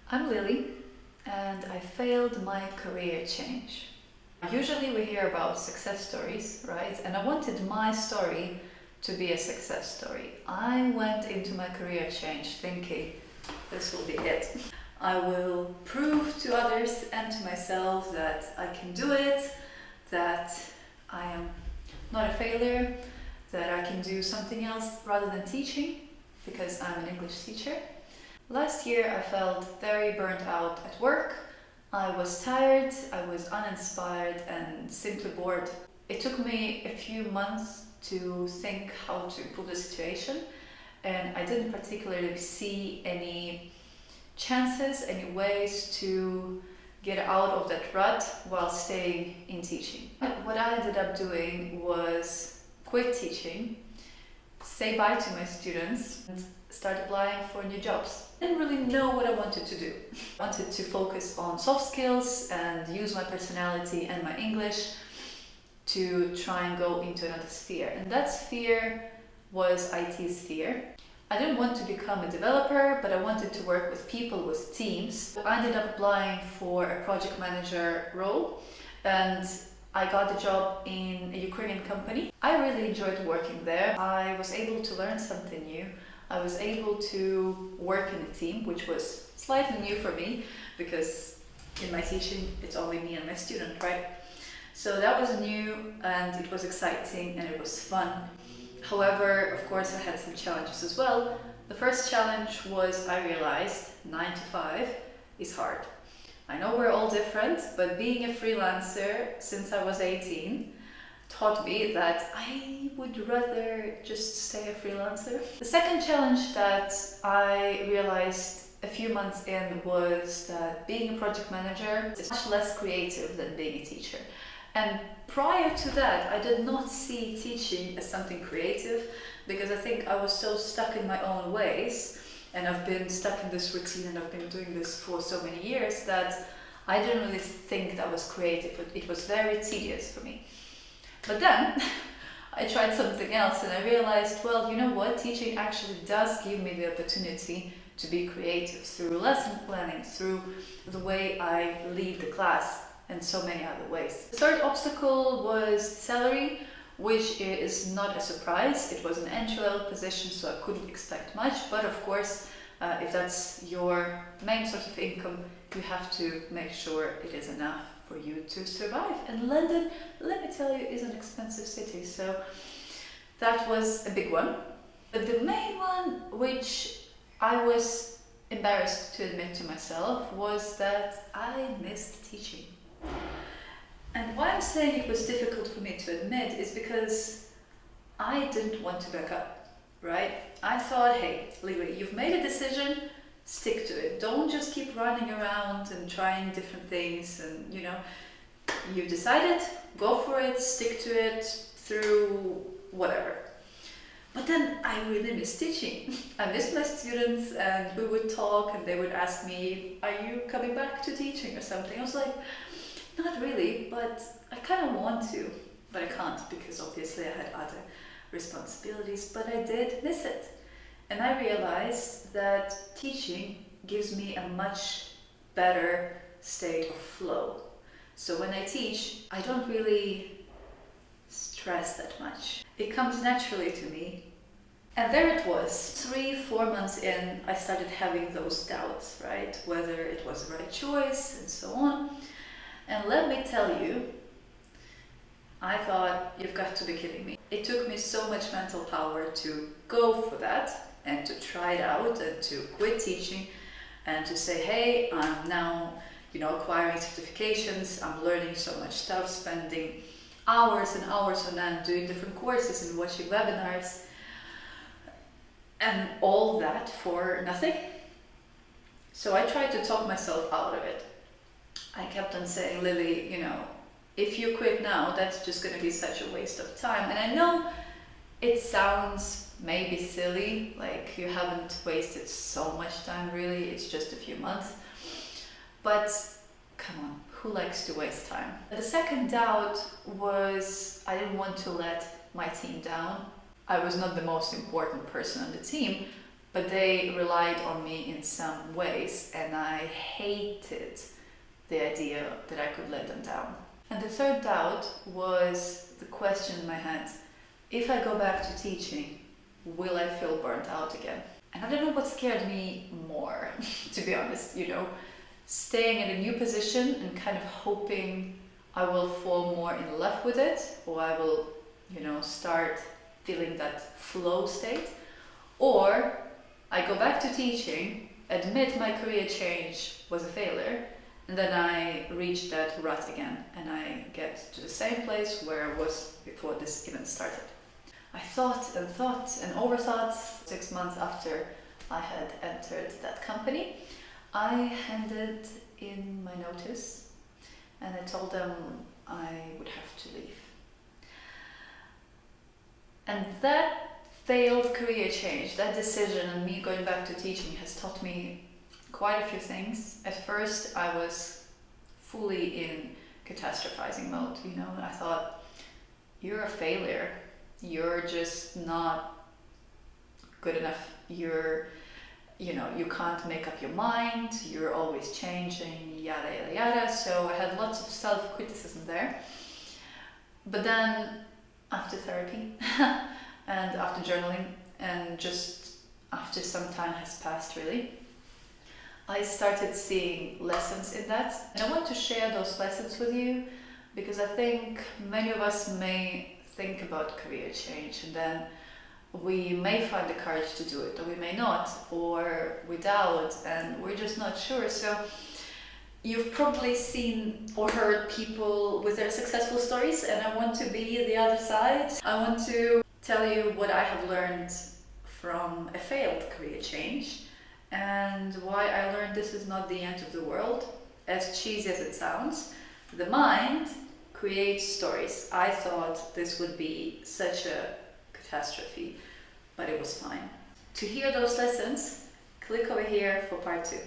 I'm Lily, and I failed my career change. Usually we hear about success stories, right? And I wanted my story to be a success story. I went into my career change thinking this will be it. I will prove to others and to myself that I can do it, that I am not a failure, that I can do something else rather than teaching, because I'm an English teacher. Last year I felt very burnt out at work. I was tired, I was uninspired and simply bored. It took me a few months to think how to improve the situation, and I didn't particularly see any chances, any ways to get out of that rut while staying in teaching. What I ended up doing was quit teaching, say bye to my students, and start applying for new jobs. I didn't really know what I wanted to do. I wanted to focus on soft skills and use my personality and my English to try and go into another sphere. And that sphere was IT sphere. I didn't want to become a developer, but I wanted to work with people, with teams. I ended up applying for a project manager role, and I got the job in a Ukrainian company. I really enjoyed working there. I was able to learn something new. I was able to work in a team, which was slightly new for me because in my teaching it's only me and my student, right? So that was new and it was exciting and it was fun. However, of course, I had some challenges as well. The first challenge was I realized 9 to 5 is hard. I know we're all different, but being a freelancer since I was 18 taught me that I would rather just stay a freelancer. The second challenge that I realized a few months in was that being a project manager is much less creative than being a teacher. And prior to that, I did not see teaching as something creative because I think I was so stuck in my own ways, and I've been stuck in this routine and I've been doing this for so many years that I didn't really think that was creative. It was very tedious for me. But then I tried something else and I realized, well, you know what? Teaching actually does give me the opportunity to be creative through lesson planning, through the way I lead the class, and so many other ways. The third obstacle was salary, which is not a surprise. It was an entry-level position, so I couldn't expect much. But of course, if that's your main source of income, you have to make sure it is enough for you to survive. And London, let me tell you, is an expensive city, so that was a big one. But the main one, which I was embarrassed to admit to myself, was that I missed teaching. And why I'm saying it was difficult for me to admit is because I didn't want to back up, right? I thought, hey, Lily, you've made a decision, stick to it. Don't just keep running around and trying different things, and you've decided, go for it, stick to it through whatever. But then I really missed teaching. I missed my students and we would talk and they would ask me, are you coming back to teaching or something? I was like, not really, but I kind of want to, but I can't because obviously I had other responsibilities, but I did miss it. And I realized that teaching gives me a much better state of flow. So when I teach, I don't really stress that much. It comes naturally to me. And there it was, 3-4 months in, I started having those doubts, right? Whether it was the right choice and so on. And let me tell you, I thought, you've got to be kidding me. It took me so much mental power to go for that and to try it out and to quit teaching and to say, hey, I'm now, acquiring certifications, I'm learning so much stuff, spending hours and hours on end doing different courses and watching webinars, and all that for nothing. So I tried to talk myself out of it. I kept on saying, Lily, if you quit now, that's just going to be such a waste of time. And I know it sounds maybe silly, like you haven't wasted so much time really, it's just a few months. But come on, who likes to waste time? The second doubt was I didn't want to let my team down. I was not the most important person on the team, but they relied on me in some ways, and I hated the idea that I could let them down. And the third doubt was the question in my head: if I go back to teaching, will I feel burnt out again? And I don't know what scared me more, to be honest, staying in a new position and kind of hoping I will fall more in love with it, or I will, start feeling that flow state, or I go back to teaching, admit my career change was a failure, and then I reach that rut again and I get to the same place where I was before this even started. I thought and overthought. 6 months after I had entered that company, I handed in my notice and I told them I would have to leave. And that failed career change, that decision and me going back to teaching has taught me quite a few things. At first I was fully in catastrophizing mode, I thought, you're a failure, you're just not good enough, you can't make up your mind, you're always changing, yada yada yada. So I had lots of self-criticism there. But then after therapy and after journaling, and just after some time has passed really, I started seeing lessons in that. And I want to share those lessons with you because I think many of us may think about career change and then we may find the courage to do it, or we may not, or we doubt and we're just not sure. So you've probably seen or heard people with their successful stories, and I want to be the other side. I want to tell you what I have learned from a failed career change and why I learned this is not the end of the world. As cheesy as it sounds, the mind creates stories. I thought this would be such a catastrophe, but it was fine. To hear those lessons, click over here for part 2.